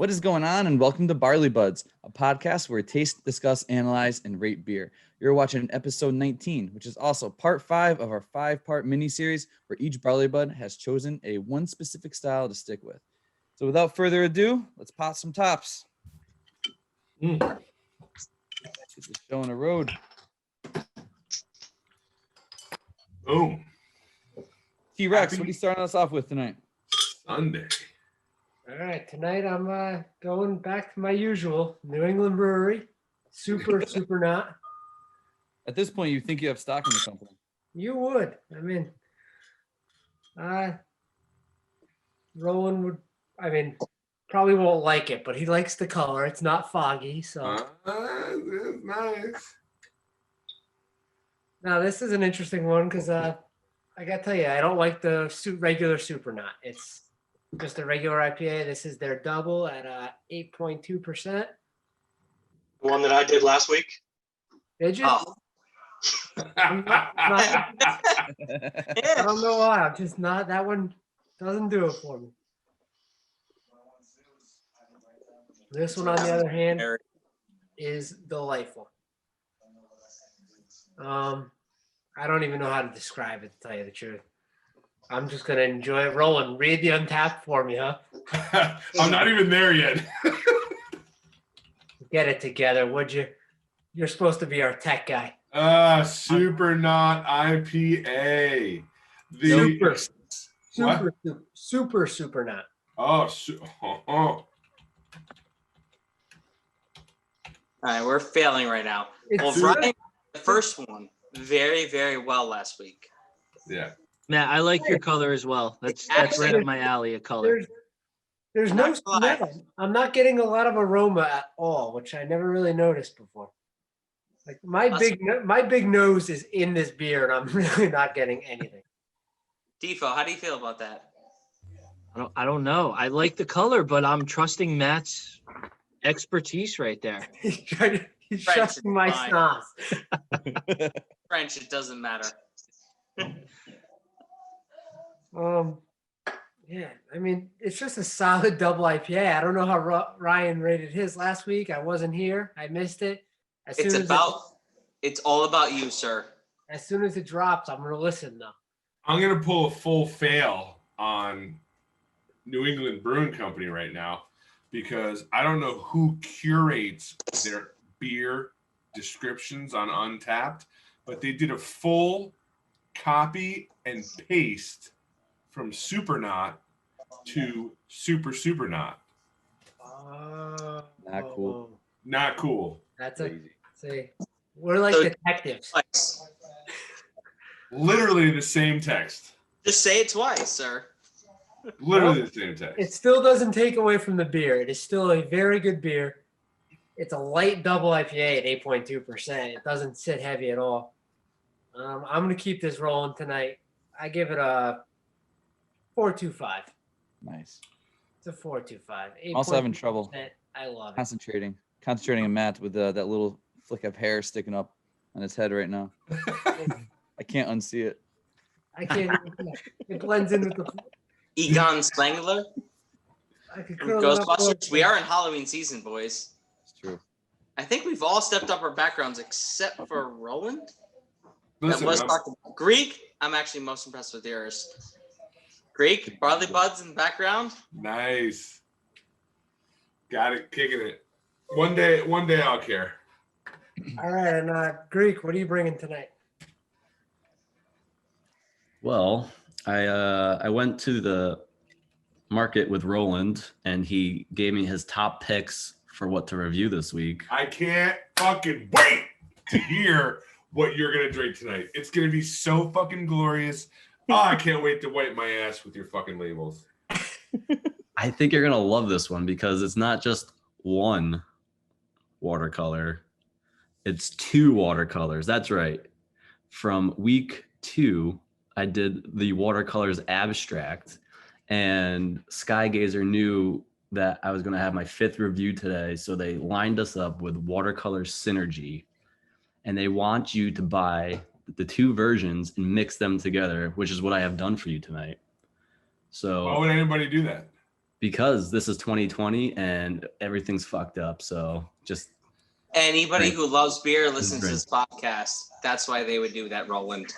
What is going on? And welcome to Barley Buds, a podcast where we taste, discuss, analyze, and rate beer. You're watching episode 19, which is also part 5 of our 5-part mini-series where each Barley Bud has chosen a one specific style to stick with. So without further ado, let's pop some tops. Get this show on the road. Boom. T-Rex, what are you starting us off with tonight? Sunday. All right, tonight I'm going back to my usual New England brewery, super not. At this point, you think you have stock in the company. You would. I mean, Roland would. I mean, probably won't like it, but he likes the color. It's not foggy, so. It's nice. Now this is an interesting one because I gotta tell you, I don't like the regular super not. It's just a regular IPA. This is their double at 8.2%. The one that I did last week. Did you? Oh. I don't know why. I'm just not. That one doesn't do it for me. This one, on the other hand, is delightful. I don't even know how to describe it, to tell you the truth. I'm just gonna enjoy it. Roland, read the Untapped for me, huh? I'm not even there yet. Get it together, would you? You're supposed to be our tech guy. Super not IPA. Super not. Oh. All right, we're failing right now. Ryan, the first one, very, very well last week. Yeah. Matt, I like your color as well. That's right up my alley, a color. There's no smell. I'm not getting a lot of aroma at all, which I never really noticed before. Like my big nose is in this beer, and I'm really not getting anything. Defo, how do you feel about that? I don't know. I like the color, but I'm trusting Matt's expertise right there. He's trusting my sauce. French, it doesn't matter. Yeah, I mean, it's just a solid double IPA. I don't know how Ryan rated his last week. I wasn't here. I missed it. It's all about you, sir. As soon as it drops, I'm going to listen, though. I'm going to pull a full fail on New England Brewing Company right now because I don't know who curates their beer descriptions on Untapped, but they did a full copy and paste from super not to super not. Not cool. Not cool. That's see, we're like detectives. Literally the same text. Just say it twice, sir. Literally the same text. It still doesn't take away from the beer. It is still a very good beer. It's a light double IPA at 8.2%. It doesn't sit heavy at all. I'm going to keep this rolling tonight. I give it a 4.25. Nice. It's a 4.25. I'm also having trouble I love it. concentrating on Matt with that little flick of hair sticking up on his head right now. I can't unsee it. I can't. It blends in with the. Egon Spangler. Ghostbusters. We are in Halloween season, boys. It's true. I think we've all stepped up our backgrounds except for Roland. Listen, Greek, I'm actually most impressed with yours. Greek, Barley Buds in the background. Nice. Got it, kicking it. One day I'll care. All right, and Greek, what are you bringing tonight? Well, I went to the market with Roland, and he gave me his top picks for what to review this week. I can't fucking wait to hear what you're going to drink tonight. It's going to be so fucking glorious. Oh, I can't wait to wipe my ass with your fucking labels. I think you're going to love this one because it's not just one watercolor. It's 2 watercolors. That's right. From week 2, I did the watercolors abstract, and Skygazer knew that I was going to have my 5th review today. So they lined us up with watercolor synergy, and they want you to buy the 2 versions and mix them together, which is what I have done for you tonight. So why would anybody do that? because this is 2020 and everything's fucked up. So just Anybody Drink. who loves beer listens to Drink. this podcast. That's why they would do that, Roland.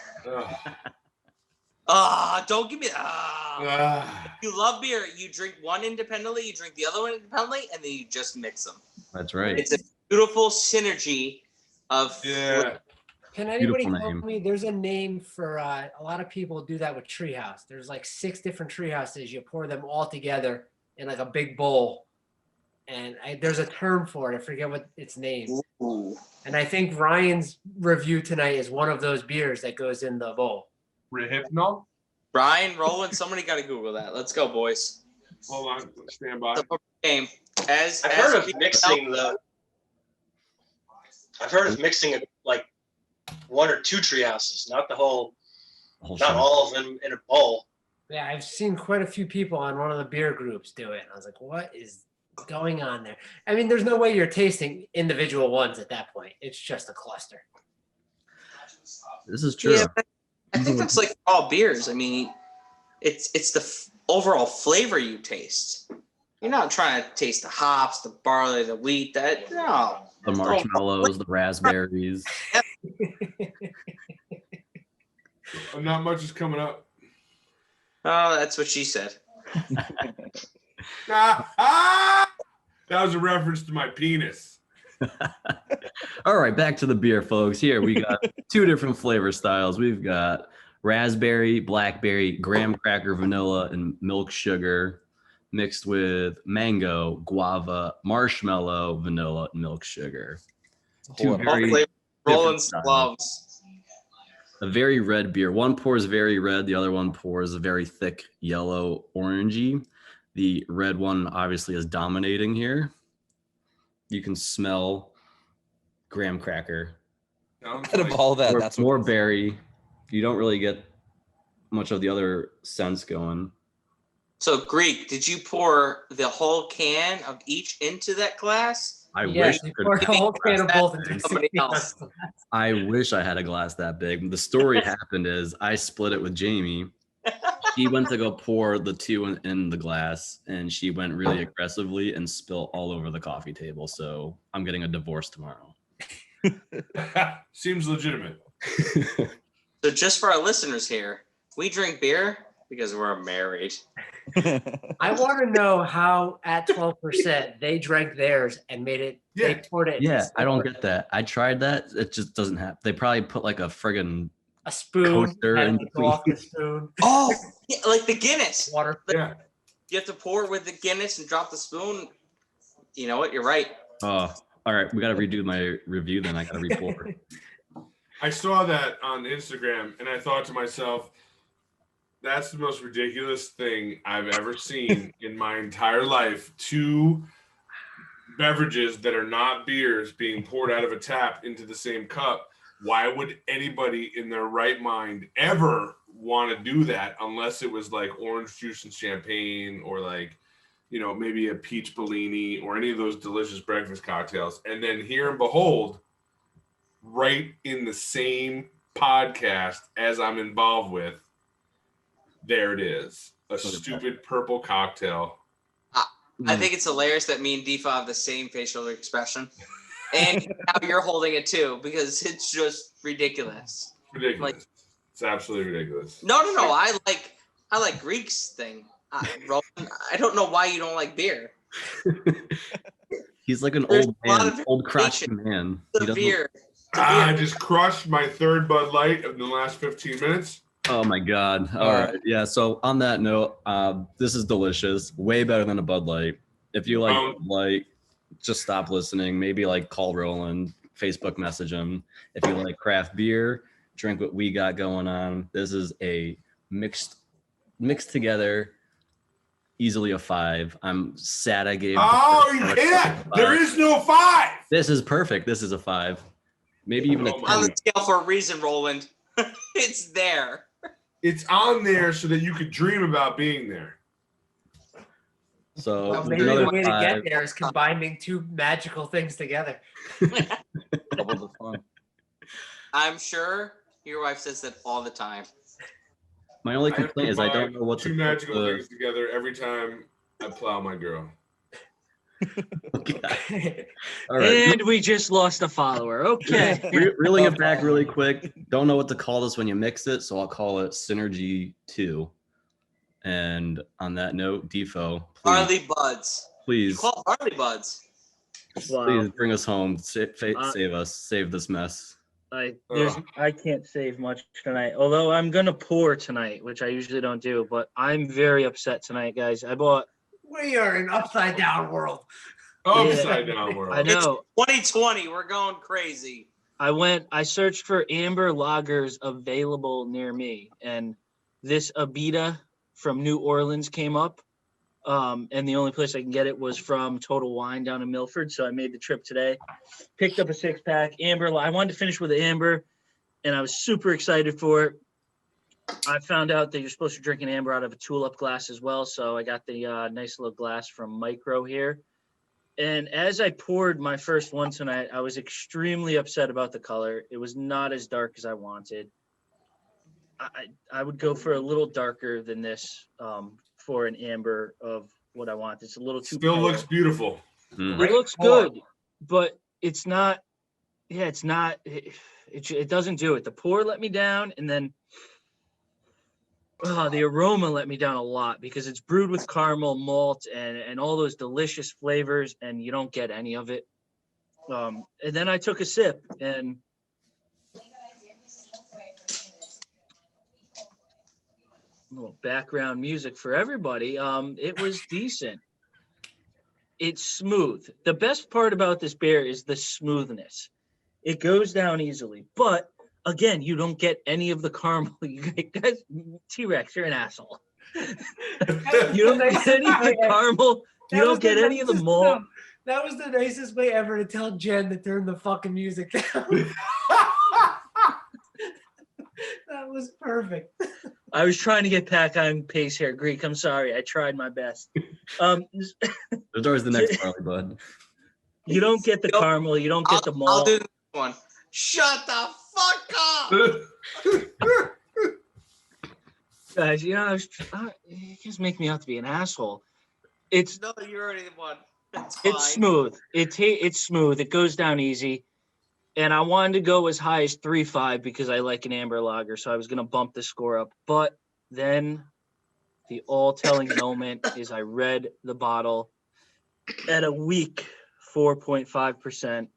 Ugh. Don't give me. Ugh. You love beer. You drink one independently, you drink the other one independently, and then you just mix them. that's right. It's a beautiful synergy of. Yeah. Can anybody Beautiful help name. me? There's a name for a lot of people do that with treehouse. There's like 6 different treehouses. You pour them all together in like a big bowl, and there's a term for it. I forget what its name. Ooh. And I think Ryan's review tonight is one of those beers that goes in the bowl. Rehypnol? Brian, Roland, somebody got to Google that. Let's go, boys. Hold on. Stand by. The game. I've heard of mixing the. I've heard of mixing it like 1 or 2 tree houses, not the whole, Whole not shot. all of them in a bowl. Yeah, I've seen quite a few people on one of the beer groups do it. I was like, what is going on there? I mean, there's no way you're tasting individual ones at that point. It's just a cluster. This is true. Yeah, I think that's like all beers. I mean, it's the overall flavor you taste. You're not trying to taste the hops, the barley, the wheat. No. The marshmallows, the raspberries. Not much is coming up. Oh, that's what she said. That was a reference to my penis. All right, back to the beer, folks. Here we got 2 different flavor styles. We've got raspberry, blackberry, graham cracker, vanilla, and milk sugar mixed with mango, guava, marshmallow, vanilla, and milk sugar. Two All very All flavor Roland's styles. loves. A very red beer. One pours very red. The other one pours a very thick yellow orangey. The red one obviously is dominating here. You can smell graham cracker. Sounds Out of like- all that, Or that's more what berry. You don't really get much of the other scents going. So, Greek, did you pour the whole can of each into that glass? I Yes, wish you I could- pour the whole can of both into Somebody else. I wish I had a glass that big. The story happened is I split it with Jamie. She went to go pour the 2 in the glass, and she went really aggressively and spilled all over the coffee table. So I'm getting a divorce tomorrow. Seems legitimate. So, just for our listeners here, we drink beer because we're married. I want to know how at 12% they drank theirs and made it. They Yeah. poured it. Yeah, I don't get that. I tried that. It just doesn't happen. They probably put like a friggin' a spoon. coaster had in to go off the spoon. Oh, yeah, like the Guinness. Water. Yeah. You have to pour with the Guinness and drop the spoon. You know what? You're right. Oh, all right. We got to redo my review then. I got to re-pour. I saw that on Instagram and I thought to myself, that's the most ridiculous thing I've ever seen in my entire life. 2 beverages that are not beers being poured out of a tap into the same cup. Why would anybody in their right mind ever want to do that unless it was like orange juice and champagne or like, you know, maybe a peach Bellini or any of those delicious breakfast cocktails. And then here and behold, right in the same podcast as I'm involved with, there it is. A stupid purple cocktail. I think it's hilarious that me and Defo have the same facial expression. And now you're holding it too, because it's just ridiculous. Ridiculous. It's absolutely ridiculous. No. I like Greek's thing. Roland, I don't know why you don't like beer. He's like an There's old a lot man, of old crotchety variation. man. The He doesn't- beer. I just crushed my 3rd Bud Light of the last 15 minutes. Oh my God. All right. Yeah. So on that note, this is delicious. Way better than a Bud Light. If you like Bud Light, just stop listening. Maybe like call Roland, Facebook message him. If you like craft beer, drink what we got going on. This is a mixed together, easily a 5. I'm sad I gave. Oh, you can't. There is no 5. This is perfect. This is a 5. Maybe even a Oh my 10. On the scale for a reason, Roland. It's there. It's on there so that you could dream about being there. So Well, maybe another the way to 5. get there is combining 2 magical things together. double the fun. I'm sure your wife says that all the time. My only I have to complaint is I don't combine know what 2 to magical put things together every time I plow my girl. Okay. All right. And we just lost a follower. Okay. Reeling it back really quick. Don't know what to call this when you mix it, so I'll call it Synergy 2. And on that note, Defo, Barley buds. You please call it barley buds. please bring us home. Save us. Save this mess. I can't save much tonight. Although I'm gonna pour tonight, which I usually don't do, but I'm very upset tonight, guys. I bought. We are in upside down world. Upside down world. I know. It's 2020. We're going crazy. I searched for amber lagers available near me, and this Abita from New Orleans came up. And the only place I can get it was from Total Wine down in Milford. So I made the trip today, picked up a 6-pack amber. I wanted to finish with the amber, and I was super excited for it. I found out that you're supposed to drink an amber out of a tulip glass as well. So I got the nice little glass from Micro here. And as I poured my first one tonight, I was extremely upset about the color. It was not as dark as I wanted. I would go for a little darker than this for an amber of what I want. It's a little too Still pale. looks beautiful. It looks good, but it's not. Yeah, it's not. It doesn't do it. The pour let me down, and then the aroma let me down a lot because it's brewed with caramel, malt, and all those delicious flavors, and you don't get any of it. And then I took a sip, and a little background music for everybody. It was decent. It's smooth. The best part about this beer is the smoothness. It goes down easily, but again, you don't get any of the caramel. Guys, T-Rex, you're an asshole. You don't get any of the caramel. You don't get any of the malt. That was the nicest way ever to tell Jen to turn the fucking music down. That was perfect. I was trying to get back on pace here, Greek. I'm sorry. I tried my best. There's always the next barley bud. You don't get the caramel. You don't get the malt. I'll do this one. Shut the fuck up. Guys, you just make me out to be an asshole. It's No, you already won. It's smooth. It's smooth. It goes down easy. And I wanted to go as high as 3.5 because I like an amber lager, so I was going to bump the score up. But then the all-telling moment is I read the bottle at a weak 4.5%.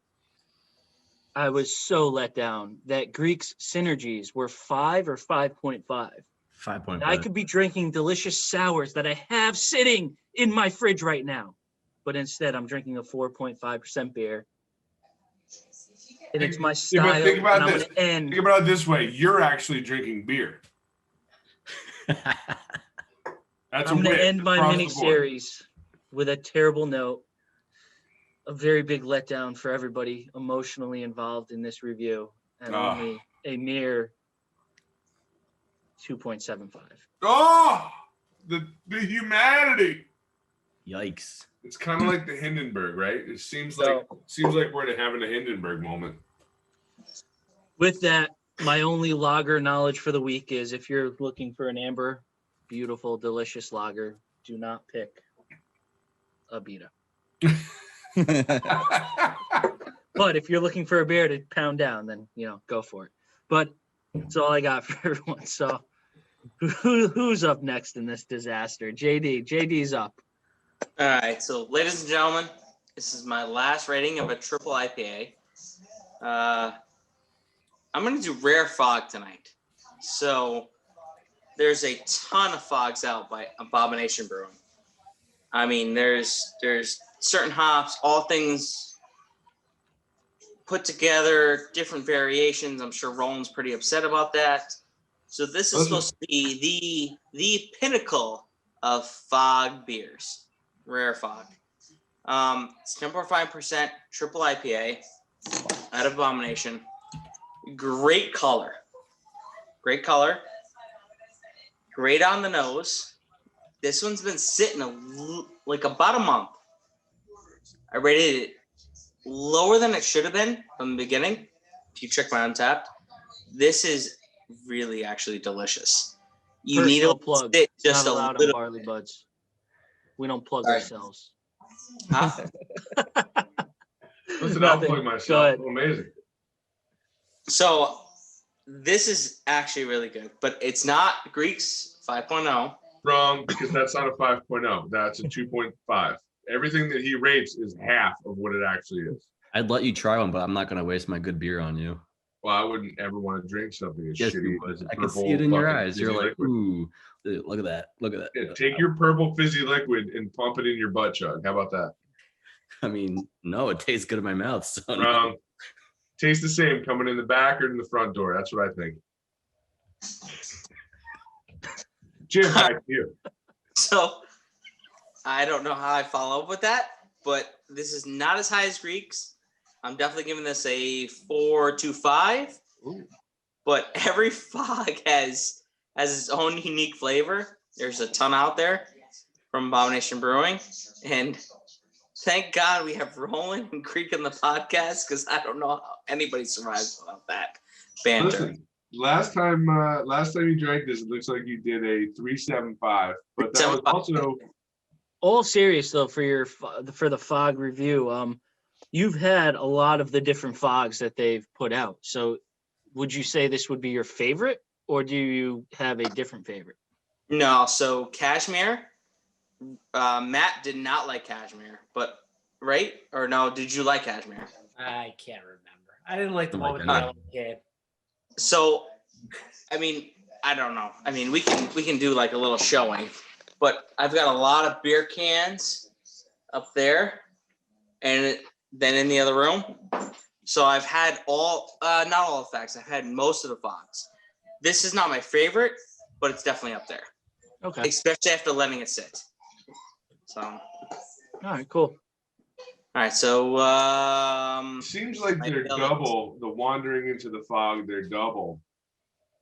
I was so let down that Greek's synergies were 5 or 5.5. 5.5. I could be drinking delicious sours that I have sitting in my fridge right now. But instead, I'm drinking a 4.5% beer. And it's my style. Yeah, think about this. Think about it this way: you're actually drinking beer. I'm going to end my mini series with a terrible note. A very big letdown for everybody emotionally involved in this review, and only a mere 2.75. Oh, the humanity! Yikes! It's kind of like the Hindenburg, right? It seems like we're having a Hindenburg moment. With that, my only lager knowledge for the week is if you're looking for an amber, beautiful, delicious lager, do not pick Abita. But if you're looking for a beer to pound down, then go for it. But that's all I got for everyone. So who's up next in this disaster? JD's up. All right, so ladies and gentlemen, this is my last rating of a triple IPA. I'm going to do Rare Fog tonight. So there's a ton of fogs out by Abomination Brewing. I mean, there's certain hops, all things put together, different variations. I'm sure Roland's pretty upset about that. So this is supposed to be the pinnacle of fog beers, Rare Fog. It's 10.5% triple IPA out of Abomination. Great color. Great color. Great on the nose. This one's been sitting about a month. I rated it lower than it should have been from the beginning. If you check my Untapped, this is really actually delicious. You need to sit just a little. Barley buds. We don't plug All right. ourselves. Huh? Listen, I'll Nothing. plug Go myself. ahead. Amazing. So this is actually really good, but it's not Greeks 5.0. Wrong, because that's not a 5.0. That's a 2.5. Everything that he rates is half of what it actually is. I'd let you try one, but I'm not going to waste my good beer on you. Well, I wouldn't ever want to drink something as Yes, shitty you as would. a I can see purple it in your fucking eyes. You're fizzy like, liquid. ooh, look at that. Look at that. Yeah, take your purple fizzy liquid and pump it in your butt chug. How about that? I mean, no, it tastes good in my mouth. So no. Wrong. Tastes the same coming in the back or in the front door. That's what I think. Jim, back to you. So I don't know how I follow up with that, but this is not as high as Greeks. I'm definitely giving this a 4.25. But every fog has its own unique flavor. There's a ton out there from Abomination Brewing, and thank God we have Roland and Creek in the podcast, because I don't know how anybody survives without that banter. Listen, last time you drank this, it looks like you did a 3.75, but that was 3.75. also All serious though, for the fog review, you've had a lot of the different fogs that they've put out. So would you say this would be your favorite, or do you have a different favorite? No, so Cashmere. Matt did not like Cashmere, but right or no? Did you like Cashmere? I can't remember. I didn't like the Oh one my with the God. yellow kid. So, I mean, I don't know. I mean, we can do like a little showing, but I've got a lot of beer cans up there, and then in the other room. So I've had not all the facts. I've had most of the fogs. This is not my favorite, but it's definitely up there, Okay. especially after letting it sit. So, All right, cool. all right. So, seems like they're double. The wandering into the fog, they're double,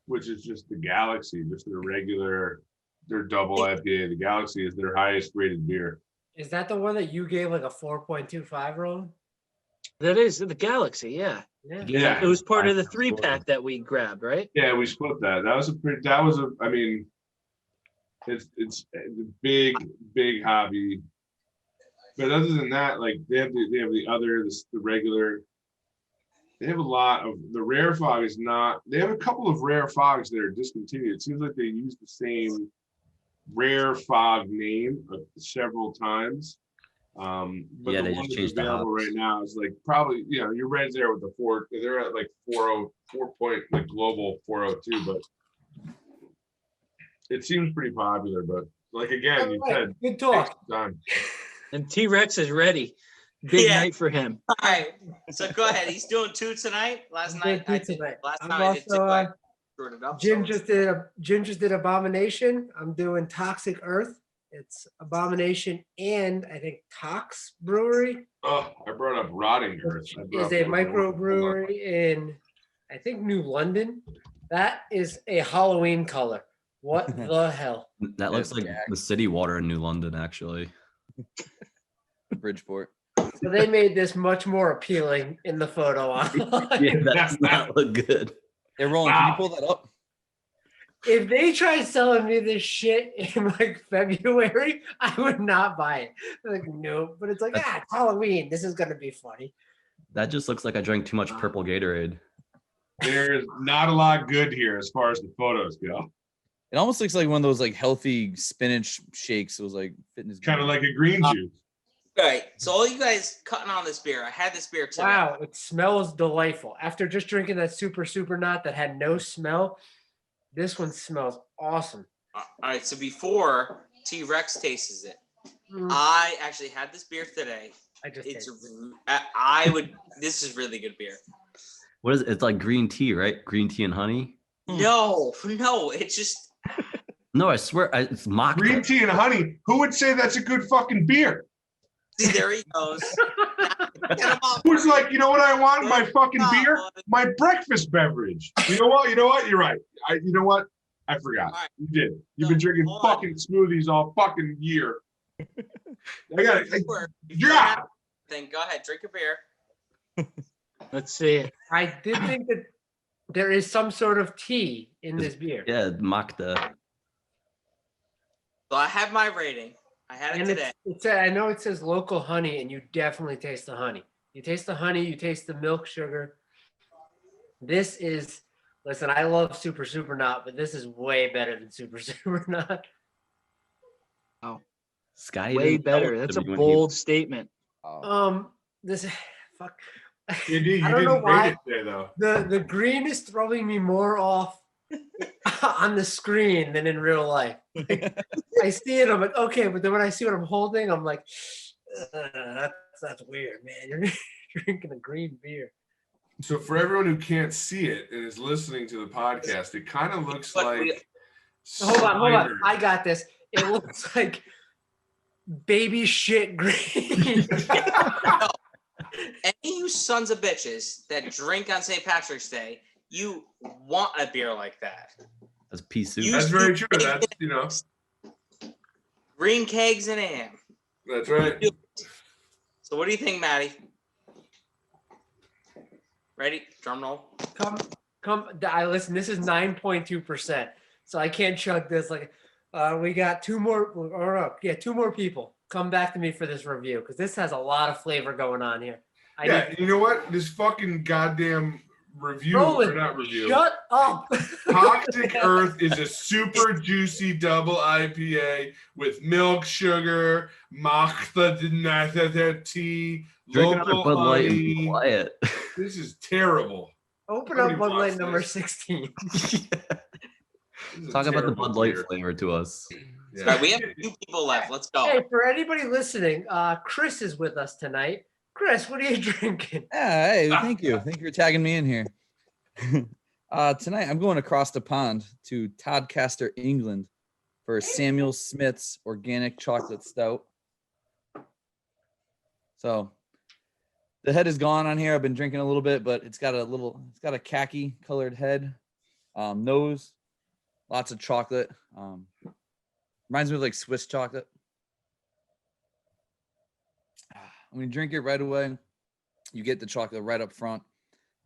which is just the Galaxy, just their regular, their double IPA. The Galaxy is their highest rated beer. Is that the one that you gave like a 4.25, Roland? That is the Galaxy, yeah. Yeah. Yeah. It was part of the 3-pack that we grabbed, right? Yeah, we split that. I mean, it's a big hobby. But other than that, like they have the regular. They have a lot of the rare fog is not. They have a couple of rare fogs that are discontinued. It seems like they use the same rare fog name several times. But Yeah, the they one just that's changed the available hops. right now is like probably you're right there with the 4. They're at like 4.0 point like global 402, but it seems pretty popular. But like again, you said Good talk. time. And T-Rex is ready. Big Yeah. night for him. all right. So go ahead. He's doing 2 tonight. Last night I did. Last I'm time I did 2. also, I screwed it up. Jim so- just did Abomination. I'm doing Toxic Earth. It's Abomination and I think Tox Brewery Oh, I brought up Rotting Earth. is a microbrewery in I think New London. That is a Halloween color. What the hell? That looks That's like jacked. the city water in New London, actually. Bridgeport. So they made this much more appealing in the photo online. Yeah, that does not look good. Hey, Roland, can you pull that up? If they tried selling me this shit in like February, I would not buy it. Like, no, but it's like, it's Halloween. This is gonna be funny. That just looks like I drank too much purple Gatorade. There's not a lot good here as far as the photos go. It almost looks like one of those like healthy spinach shakes. It was like fitness. Kind of like a green juice. All right. So all you guys cutting on this beer. I had this beer today. Wow, it smells delightful. After just drinking that super knot that had no smell, this one smells awesome. All right. So before T-Rex tastes it, Mm, I actually had this beer today. I just It's tasted it. I would. This is really good beer. What is it? It's like green tea, right? Green tea and honey. No, it's just No, I swear, it's mock. Green tea and honey. Who would say that's a good fucking beer? see. There he goes. Who's like, you know what I want in my fucking beer? My breakfast beverage. You know what? You're right. You know what? I forgot. All right. You did. You've been drinking Hold on. fucking smoothies all fucking year. I got it. Before Yeah. Then go ahead, drink your beer. Let's see it. I did think that there is some sort of tea in this beer. Yeah, mock the. So I have my rating. I had it And today. I know it says local honey, and you definitely taste the honey. You taste the honey, you taste the milk sugar. This is, listen, I love Super Super Not, but this is way better than Super Super Not. Sky Way didn't tell better. us That's to a be when bold statement. This, fuck. JD, you I don't know didn't rate why it today though. the green is throwing me more off on the screen than in real life. Like, I see it, I'm like, okay, but then when I see what I'm holding, I'm like, that's weird, man. You're drinking a green beer. So for everyone who can't see it and is listening to the podcast, it kind of looks Look, like. Hold on. cider. I got this. It looks like baby shit green. Any of you sons of bitches that drink on St. Patrick's Day, you want a beer like that. That's pea soup. You- That's very true. That's Green kegs and ham. that's right. So what do you think, Maddie? Ready? Drum roll. I listen. This is 9.2%, so I can't chug this. Like, we got two more. Or no, yeah, two more people. Come back to me for this review because this has a lot of flavor going on here. You know what? This fucking goddamn review Roland, or not review. Shut up. Toxic Earth is a super juicy double IPA with milk, sugar, tea, Drink another local Bud Light and be honey. quiet. This is terrible. Open Nobody up Bud wants Light number this. 16. This is Talk a about the terrible Bud Light beer. flavor to us. Yeah. All right, we have 2 people left. Let's go. Hey, for anybody listening, Chris is with us tonight. Chris, what are you drinking? Yeah, hey, thank you. Thank you for tagging me in here. Tonight, I'm going across the pond to Todcaster, England for Samuel Smith's Organic Chocolate Stout. So the head is gone on here. I've been drinking a little bit, but it's got a khaki colored head, nose, lots of chocolate. Reminds me of like Swiss chocolate. When you drink it right away, you get the chocolate right up front.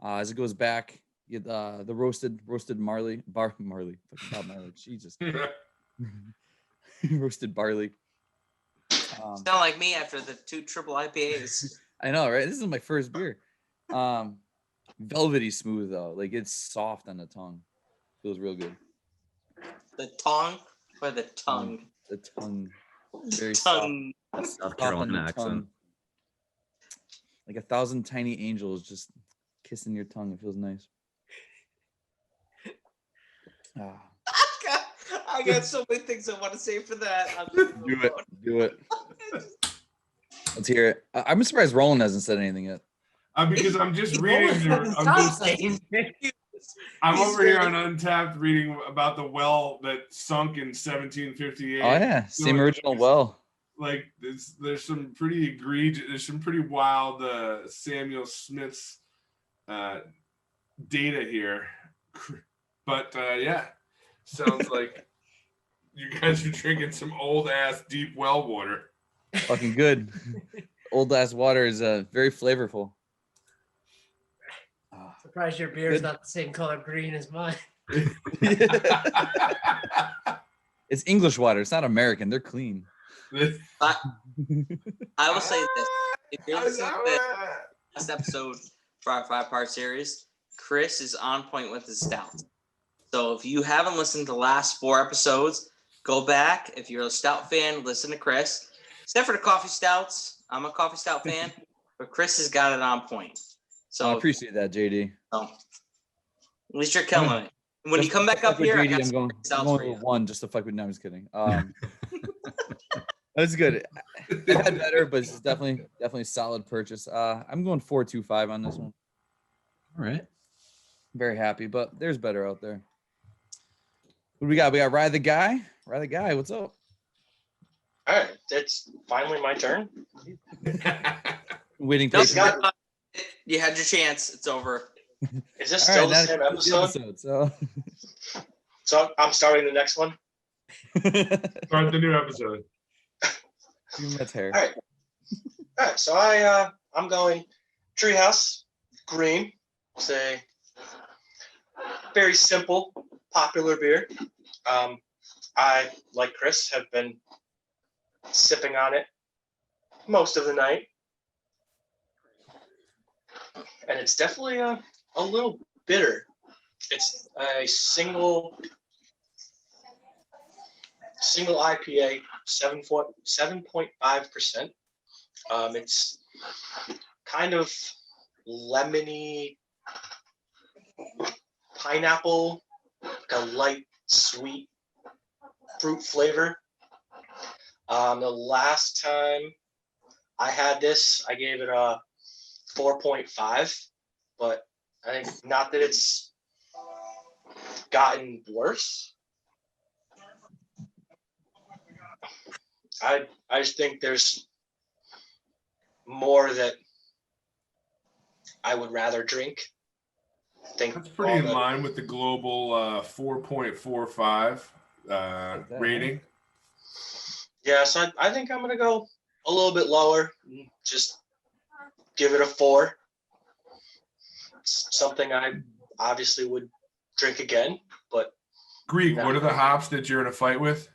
As it goes back, you get the roasted barley, fucking Bob Marley, Jesus, roasted barley. Sound like me after the 2 triple IPAs. I know, right? This is my first beer. Velvety smooth though, like it's soft on the tongue. Feels real good. The tongue or the tongue? The tongue, very Tongue. South soft on Carolina the accent. tongue. Like 1,000 tiny angels just kissing your tongue. It feels nice. I got so many things I want to say for that. Do it. Let's hear it. I'm surprised Roland hasn't said anything yet. Because I'm just reading. I'm over here on Untapped reading about the well that sunk in 1758. Oh yeah, same original well. Like there's some pretty egregious, there's some pretty wild Samuel Smith's data here, but yeah, sounds like you guys are drinking some old ass deep well water. Fucking good. Old ass water is very flavorful. Surprised your beer is not the same color green as mine. It's English water. It's not American. They're clean. I will say this: if you're listening to the last episode for our 5-part series, Chris is on point with his stouts. So if you haven't listened to the last 4 episodes, go back. If you're a stout fan, listen to Chris. Except for the coffee stouts, I'm a coffee stout fan, but Chris has got it on point. So I appreciate that, JD. at least you're killing it. When you come back up here, JD, I got I'm some going, great stouts I'm going for you. with 1 just to fuck with. No, I'm just kidding. That's good. I've had better, but it's definitely a solid purchase. I'm going 4.25 on this one. All right. Very happy, but there's better out there. What do we got? We got Ride the Guy. Ride the Guy. What's up? All right, it's finally my turn. Waiting Nope, patiently. you had your chance. It's over. Is this All still right, the same now it's the episode? so. So I'm starting the next one. Start the new episode. Give him that hair. All right. So I'm going Treehouse Green. It's a very simple, popular beer. I, like Chris, have been sipping on it most of the night. And it's definitely a little bitter. It's a single IPA, 7.5%. It's kind of lemony, pineapple, like a light, sweet fruit flavor. The last time I had this, I gave it a 4.5, but I think not that it's gotten worse. I just think there's more that I would rather drink. I think That's pretty in line with the global 4.45 rating. Yeah, so I think I'm gonna go a little bit lower. Just give it a 4. It's something I obviously would drink again, but Greek, no. what are the hops that you're in a fight with?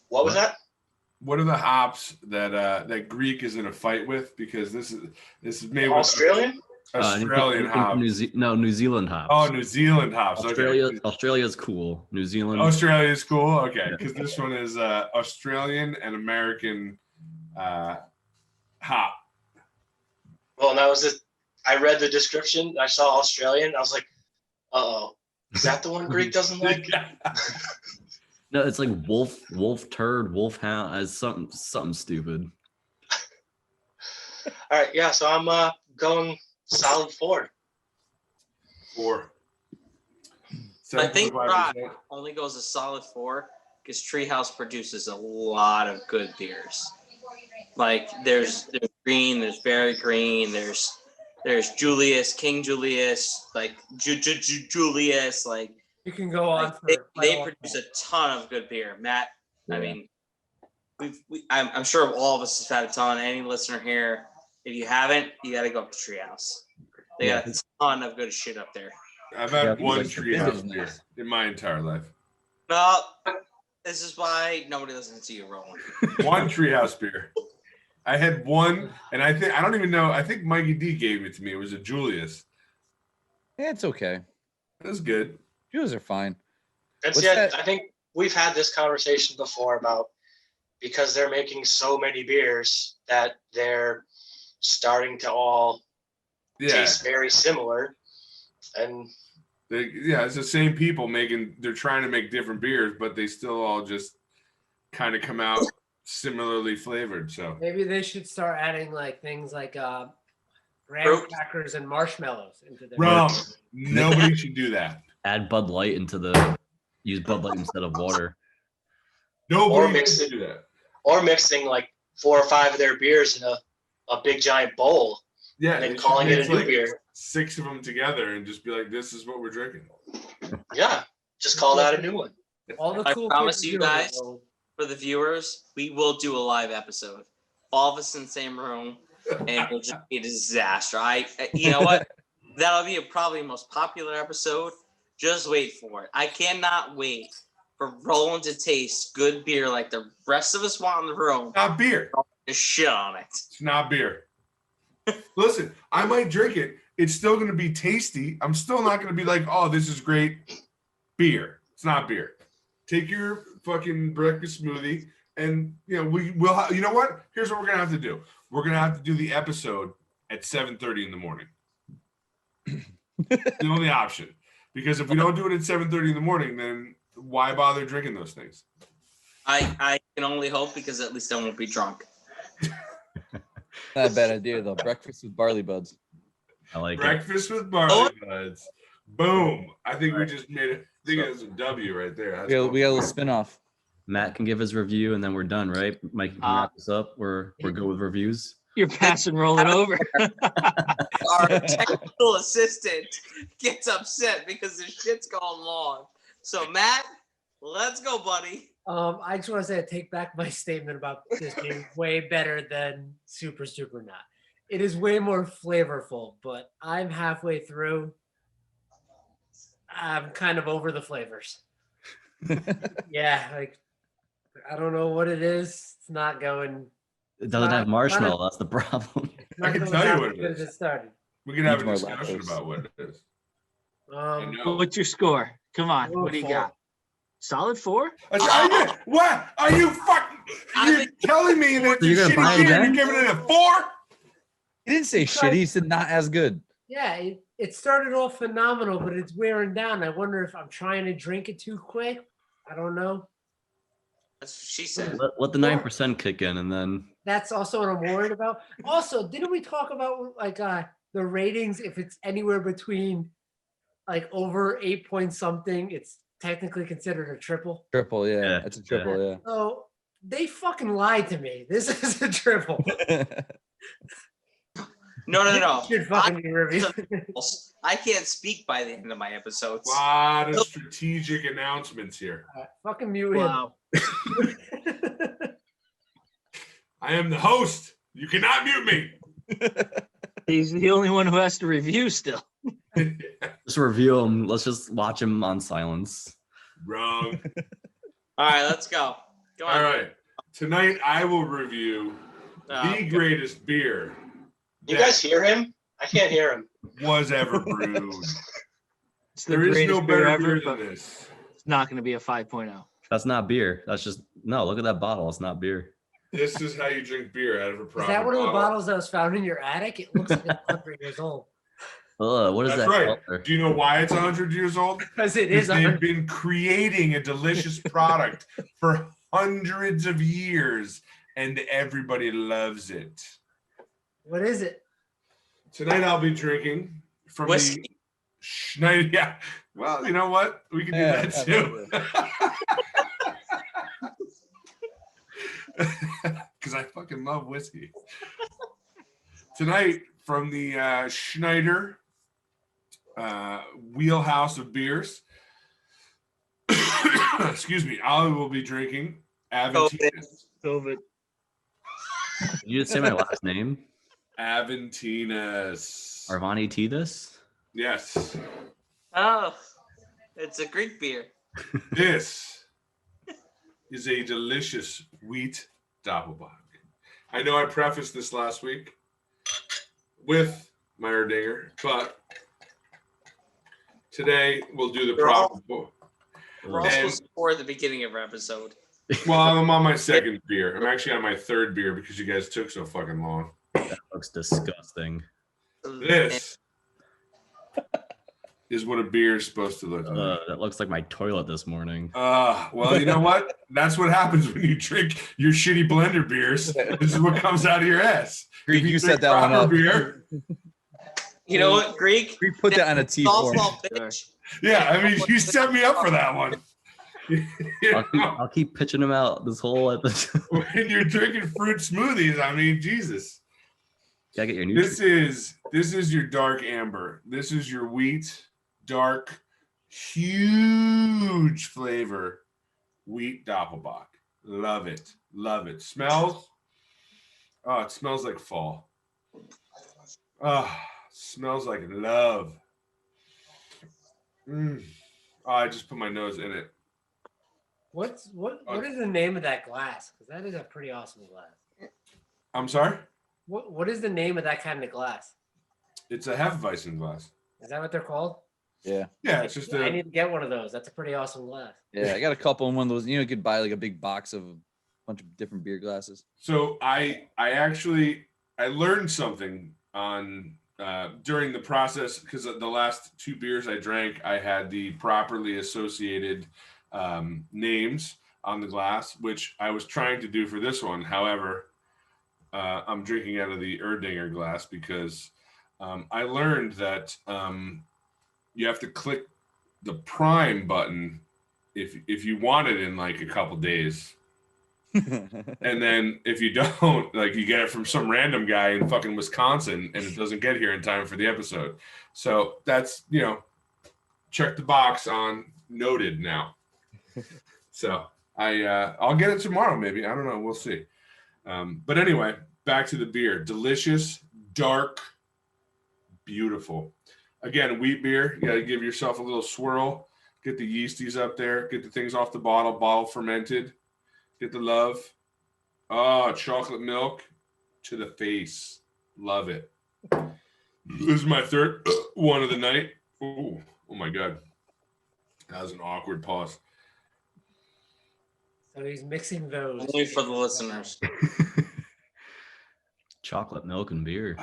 What was that? What are the hops that that Greek is in a fight with? Because this is made with Australian Australian hops. New Zealand hops. Oh, New Zealand hops. Okay. Australia's cool. New Zealand. Australia's cool. Okay, because this one is Australian and American hop. Well, that was it. I read the description. I saw Australian. I was like, "Uh-oh, is that the one Greek doesn't like?" No, it's like wolf turd, wolf hound, as something stupid. All right, yeah. So I'm going solid 4. 4. I think 7.5%. Rock only goes a solid 4 because Treehouse produces a lot of good beers. Like there's green, there's Berry Green, there's Julius, King Julius, like Julius, like You can go on like, for they produce a ton of good beer. Matt, I mean, I'm sure all of us have had a ton. Any listener here, if you haven't, you got to go up to Treehouse. They got a ton of good shit up there. I've had one like Treehouse business. beer in my entire life. No, this is why nobody listens to you, Roland. One Treehouse beer. I had one, and I don't even know. I think Mikey D gave it to me. It was a Julius. Yeah, it's okay. It was good. Jews are fine. I think we've had this conversation before about because they're making so many beers that they're starting to all taste very similar. And it's the same people they're trying to make different beers, but they still all just kind of come out similarly flavored. So maybe they should start adding like things like graham crackers and marshmallows into their Wrong. Nobody should do that. Add Bud Light use Bud Light instead of water. Nobody should do that. Or mixing like 4 or 5 of their beers in a big giant bowl. Yeah, and then calling it a new beer. 6 of them together and just be like, "This is what we're drinking." Yeah, just call that a new one. All the cool I promise kids you do it, guys, though. for the viewers, we will do a live episode. All of us in the same room, and it'll just be a disaster. You know what? That'll be probably the most popular episode. Just wait for it. I cannot wait for Roland to taste good beer like the rest of us want in the room. Not beer. Just shit on it. It's not beer. Listen, I might drink it. It's still going to be tasty. I'm still not going to be like, "Oh, this is great beer." It's not beer. Take your fucking breakfast smoothie, and we'll. You know what? Here's what we're gonna have to do. We're gonna have to do the episode at 7:30 in the morning. The only option, because if we don't do it at 7:30 in the morning, then why bother drinking those things? I can only hope because at least I won't be drunk. Not a bad idea though. Breakfast with barley buds. I like Breakfast with barley buds. Boom! I think we just made it. I think it was a W right there. We got a little spin-off. Matt can give his review and then we're done, right? Mike can wrap this up. We're good with reviews. You're passing Roland over. Our technical assistant gets upset because the shit's going long. So Matt, let's go, buddy. I just want to say I take back my statement about this being way better than Super Not. It is way more flavorful, but I'm halfway through. I'm kind of over the flavors. Yeah, like I don't know what it is. It's not going. It doesn't have marshmallow. That's the problem. Not I can going tell you as what it good as is. it started. We can have a Needs more discussion lactose. about what it is. I Um, know. What's your score? Come on. Ooh, What do you 4. got? Solid 4? What? Are you fucking? You're telling me that So you're it's a gonna buy shitty it beer and again? you're giving it a 4? He didn't say shitty. He said not as good. Yeah, it started off phenomenal, but it's wearing down. I wonder if I'm trying to drink it too quick. I don't know. That's what she said. Let the 9% kick in, and then That's also what I'm worried about. Also, didn't we talk about like the ratings? If it's anywhere between like over 8 point something, it's technically considered a triple. Triple, yeah. Yeah, That's a triple, yeah. So they fucking lied to me. This is a triple. No. Should fucking be reviewed. I can't speak by the end of my episodes. A lot of strategic announcements here. Fucking mute him. Wow. I am the host. You cannot mute me. He's the only one who has to review still. just review him. Let's just watch him on silence. Wrong. All right, let's go. Go on. All right. Tonight I will review Uh, the greatest beer You that guys hear him? I can't hear him. was ever brewed. It's the There is greatest no beer better ever, beer but than this. it's not going to be a 5.0. That's not beer. That's just no. Look at that bottle. It's not beer. This is how you drink beer out of a proper Is that one of the bottle. bottles that was found in your attic? It looks like it's 100 years old. What is That's that right. color? Do you know why it's 100 years old? Because it Because is they've 100. been creating a delicious product for hundreds of years, and everybody loves it. What is it? Tonight I'll be drinking from Whiskey. the Schneider. Yeah. Well, you know what? We can do Yeah, that too. Because I fucking love whiskey. Tonight from the Schneider wheelhouse of beers. Excuse me. I will be drinking Aventinus. COVID. Did you just say my last name? Aventinus. Arvani Titus? Yes. Oh, it's a Greek beer. This is a delicious wheat doppelbock. I know I prefaced this last week with my Erdinger, but today we'll do the proper. We're all supposed to pour at the beginning of our episode. Well, I'm on my second beer. I'm actually on my third beer because you guys took so fucking long. That looks disgusting. This is what a beer is supposed to look like. That looks like my toilet this morning. Well, you know what? That's what happens when you drink your shitty blender beers. This is what comes out of your ass. Greek, If you drink set that one proper up. Beer, You know what, Greek? We put that on a T form. Softball pitch. yeah, I mean, you set me up for that one. You know, I'll keep pitching them out this whole episode. when you're drinking fruit smoothies, I mean, Jesus. Gotta get your nutrients. This is your dark amber. This is your wheat, dark, huge flavor wheat doppelbock. Love it. Love it. Smells. Oh, it smells like fall. Oh, smells like love. Oh, I just put my nose in it. What is the name of that glass? Because that is a pretty awesome glass. I'm sorry? What is the name of that kind of glass? It's a Hefeweizen glass. Is that what they're called? Yeah. Yeah, it's just I a. need to get one of those. That's a pretty awesome glass. Yeah, I got a couple in one of those. You could buy like a big box of a bunch of different beer glasses. So I learned something on during the process because the last two beers I drank, I had the properly associated names on the glass, which I was trying to do for this one. However, I'm drinking out of the Erdinger glass because I learned that you have to click the prime button if you want it in like a couple days. And then if you don't, like you get it from some random guy in fucking Wisconsin and it doesn't get here in time for the episode. So that's, check the box on noted now. So I'll get it tomorrow, maybe. I don't know. We'll see. But anyway, back to the beer. Delicious, dark, beautiful. Again, wheat beer. You got to give yourself a little swirl. Get the yeasties up there. Get the things off the bottle fermented. Get the love. Oh, chocolate milk to the face. Love it. This is my third one of the night. Oh my God. That was an awkward pause. So he's mixing those. Only for the listeners. Chocolate milk and beer.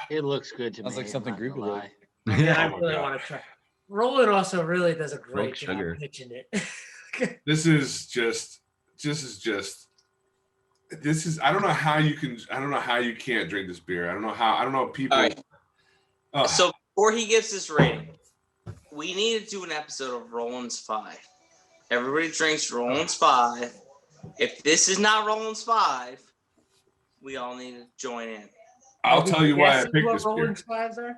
It looks good to me. Sounds like something I'm not Greek gonna would lie. Yeah, I Oh my really God. want to try. Roland also really does a great Milk job sugar. pitching it. This is I don't know how you can't drink this beer. I don't know people. All right. Ugh. So before he gives his rating, we need to do an episode of Roland's 5. Everybody drinks Roland's 5. If this is not Roland's 5, we all need to join in. I'll tell you why I Guessing picked what this beer. Roland's fives are?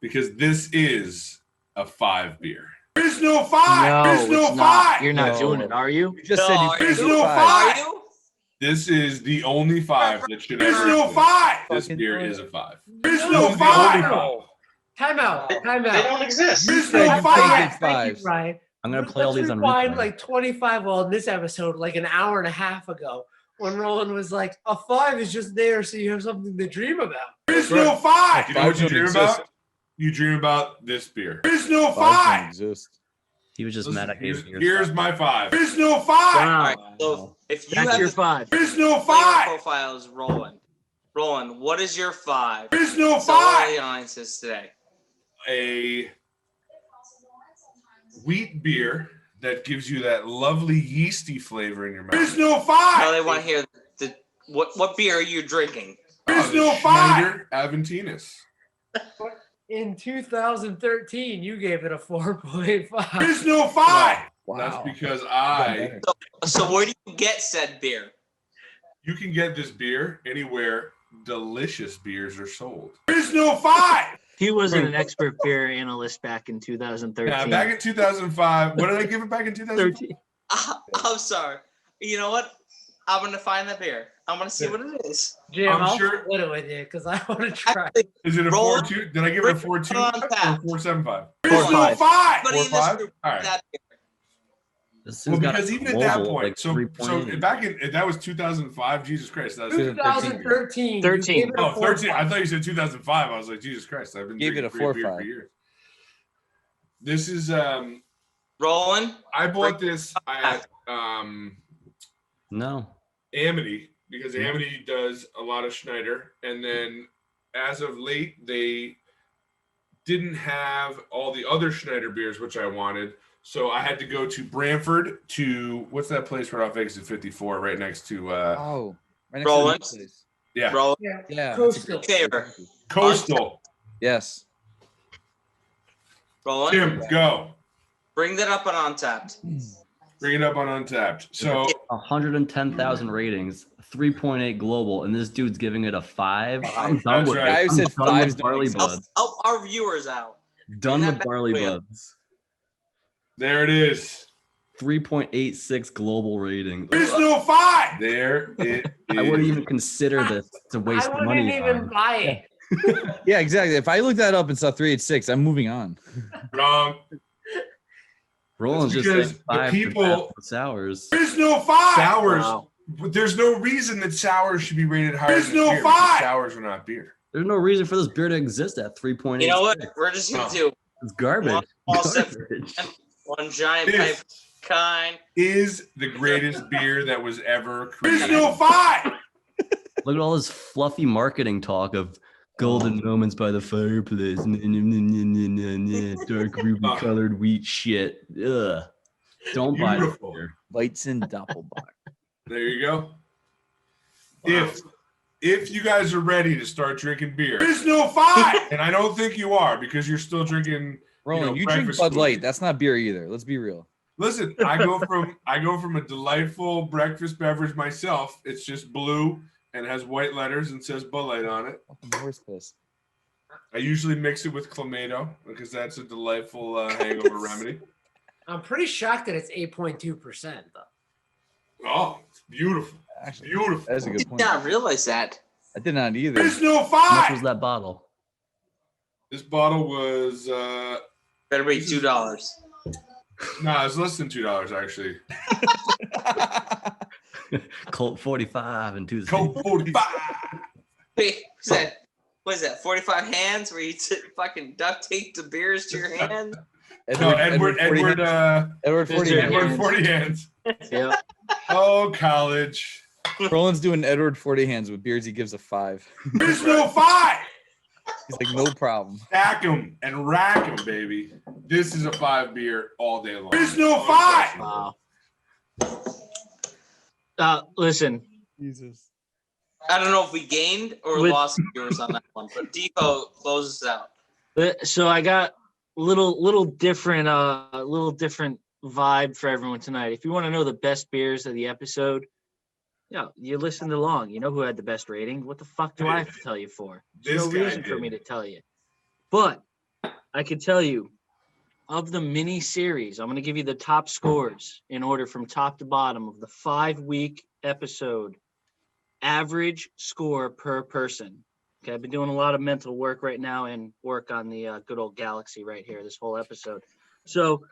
Because this is a 5 beer. There's no 5. No, There's no it's not. 5. You're not No. doing it, are you? You just said you No, picked there's a no five. Are you? This is the only 5 that should There's ever no exist. 5. This Fucking beer right. is a 5. There's This no is the only 5. 5. Time out. Time They out. don't exist. There's said no you 5. picked Thank you, fives. Brian. I'm gonna play all Let's these on rewind replay. like 25 on this episode, like an hour and a half ago, when Roland was like, "A 5 is just there, so you have something to dream about." There's no 5. You know what you Fives dream don't about? exist. You dream about this beer. There's no Fives don't 5. exist. He was just Listen, mad at here's, you. here's my 5. There's no 5. All Wow. right. So if you That's have your the 5. There's no player 5. profiles, Roland. Roland, what is your 5? There's no So all 5. the audiences today. A wheat beer that gives you that lovely yeasty flavor in your mouth. There's no Now 5. they want to hear what beer are you drinking? There's the no 5. Schneider Aventinus. In 2013, you gave it a 4.5. There's no 5. Wow. That's because Better. So where do you get said beer? you can get this beer anywhere delicious beers are sold. There's no 5. He wasn't an expert beer analyst back in 2013. Yeah, back in 2005. What did I give it back in 2005? 13. I'm sorry. You know what? I'm going to find the beer. I'm going to see what it is. Jim, I'm I'll sure- split it with you because I want to try. Actually, Is it a Roll 4.2? Did I give it a 4.2 on or tap. 4.75? There's no 4.5. 5. Somebody in this 4.5? group All right. that beer. This Well, thing's got a because even at that global, point, like, so 3.8. back in that was 2005. Jesus Christ, that was 2013. you 13. gave it a Oh, 13. 4.5. I thought you said 2005. I was like, Jesus Christ, I've been Gave it drinking a free beer 4.5. for years. This is Roland, I bought this at No. Amity because Amity does a lot of Schneider, and then as of late they didn't have all the other Schneider beers which I wanted, so I had to go to Brantford to what's that place right off exit 54, right next to Oh, right next Roland? to the place. yeah, Roland, Yeah. Yeah. Coastal. that's a good- Favor. Coastal. Yes. Roland, Tim, go. bring that up on Untapped. Bring it up on Untapped. So 110,000 ratings, 3.8 global, and this dude's giving it a 5. I'm done That's with right. it. Guy who I'm said done fives with don't barley exist. buds. Help our viewers out. Done Bring with that barley back, buds. there it is. 3.86 global rating. There's no 5. There it is. I wouldn't even consider this to waste I wouldn't money even on. buy it. Yeah, exactly. If I looked that up and saw 386, I'm moving on. Wrong. Roland's That's just because saying the 5 people- for sours. There's no 5. Sours. Wow. But there's no reason that sours should be rated higher There's than no beer because 5. sours are not beer. There's no reason for this beer to exist at 3.8. You know what? We're just going to do It's garbage. One small sip. Garbage. one giant pipe This kind. is the greatest beer that was ever There's created. no 5. Look at all this fluffy marketing talk of golden moments by the fireplace, dark ruby colored wheat shit. Ugh. Don't buy this Beautiful. beer. Weizen Doppelbock. There you go. If you guys are ready to start drinking beer, There's no 5. and I don't think you are because you're still drinking. Roland, you drink breakfast Bud food. Light. That's not beer either. Let's be real. Listen, I go from a delightful breakfast beverage myself. It's just blue and has white letters and says Bud Light on it. Fucking horse piss. I usually mix it with Clamato because that's a delightful hangover remedy. I'm pretty shocked that it's 8.2% though. Oh, it's beautiful. Actually, Beautiful. that's a good Did point. not realize that. I did not either. There's no How much 5. was that bottle? This bottle was Better be $2. no, it was less than $2 actually. Colt 45 and two. Colt 45. Wait, what is that? 45 hands where you fucking duct tape the beers to your hand? Edward 40 Edward 40 hands. Yep. Oh, college. Roland's doing Edward 40 hands with beers. He gives a 5. There's no 5. He's like, no problem. Stack them and rack them, baby. This is a 5 beer all day long. There's no 5. Wow. Listen, Jesus. I don't know if we gained or lost viewers on that one, but Defo closes out. so I got little different vibe for everyone tonight. If you want to know the best beers of the episode, you listened along. You know who had the best rating. What the fuck do I have to tell you for? There's no reason for me to tell you. But I can tell you, of the mini series, I'm going to give you the top scores in order from top to bottom of the 5-week episode. Average score per person. Okay, I've been doing a lot of mental work right now and work on the good old galaxy right here, this whole episode. So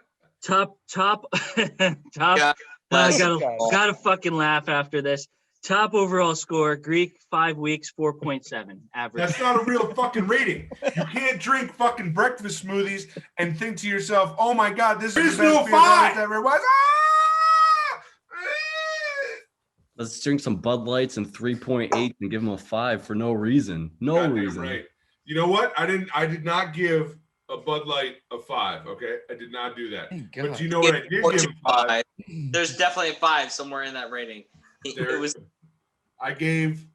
top, I gotta fucking laugh after this. Top overall score, Greek, 5 weeks, 4.7 average. That's not a real fucking rating. You can't drink fucking breakfast smoothies and think to yourself, oh my God, this is the best beer that ever was. Let's drink some Bud Lights and 3.8 and give them a 5 for no reason. No reason. Right. You know what? I did not give a Bud Light a 5. Okay, I did not do that. But you know what? I did give a 5. There's definitely a 5 somewhere in that rating. I gave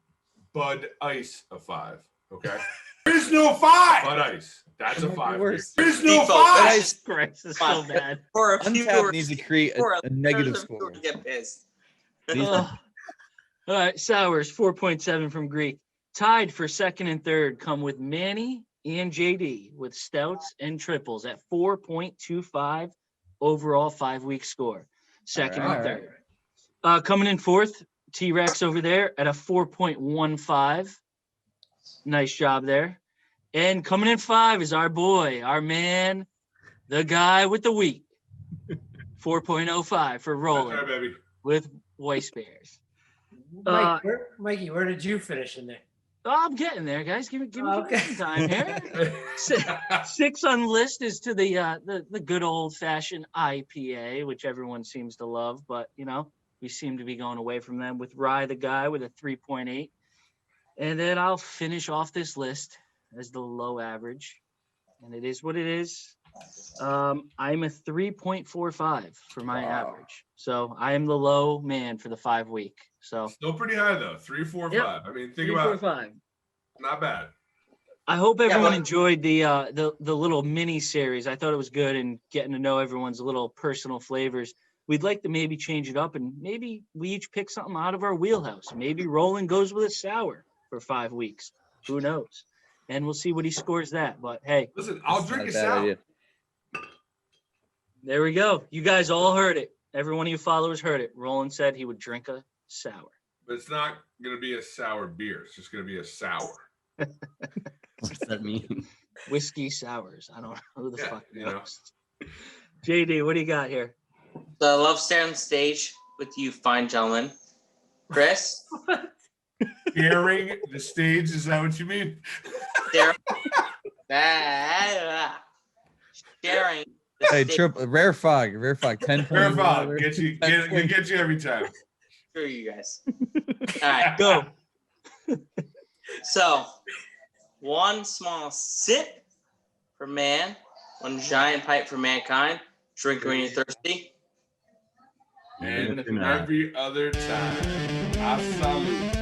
Bud Ice a 5. Okay. There's no 5. Bud Ice. That's a 5. There's no 5. Jesus Christ, is so bad. For a few Untapped needs to create a negative score. Get pissed. All right, sours 4.7 from Greek. Tied for second and third come with Manny and JD with stouts and triples at 4.25 overall 5-week score. Second and third. Coming in fourth, Trex over there at a 4.15. Nice job there. And coming in 5 is our boy, our man, the guy with the wheat. 4.05 for Roland. That's right, baby. With voice bears. Mikey, where did you finish in there? Oh, I'm getting there, guys. Give me some time here. 6 on the list is to the good old-fashioned IPA, which everyone seems to love, but we seem to be going away from them with Rye the guy with a 3.8. And then I'll finish off this list as the low average. And it is what it is. I'm a 3.45 for my average. So I am the low man for the 5-week. So still pretty high though. 3, 4, 5. I mean, think about 4, 5. Not bad. I hope everyone enjoyed the little mini series. I thought it was good and getting to know everyone's little personal flavors. We'd like to maybe change it up and maybe we each pick something out of our wheelhouse. Maybe Roland goes with a sour for 5 weeks. Who knows? And we'll see what he scores that. But hey, listen, I'll drink a sour. There we go. You guys all heard it. Every one of you followers heard it. Roland said he would drink a sour. But it's not going to be a sour beer. It's just going to be a sour. What does that mean? Whiskey sours. I don't know who the fuck knows. JD, what do you got here? So I love staring on stage with you fine gentlemen. Chris? Sharing the stage, is that what you mean? Sharing. Hey, rare fog, 10 points. Rare fog, get you every time. Screw you guys. All right, go. So, 1 small sip for man, 1 giant pipe for mankind. Drink when you're thirsty. And every other time, I salute.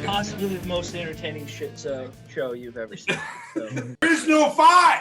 Possibly the most entertaining show you've ever seen. So. There's no 5.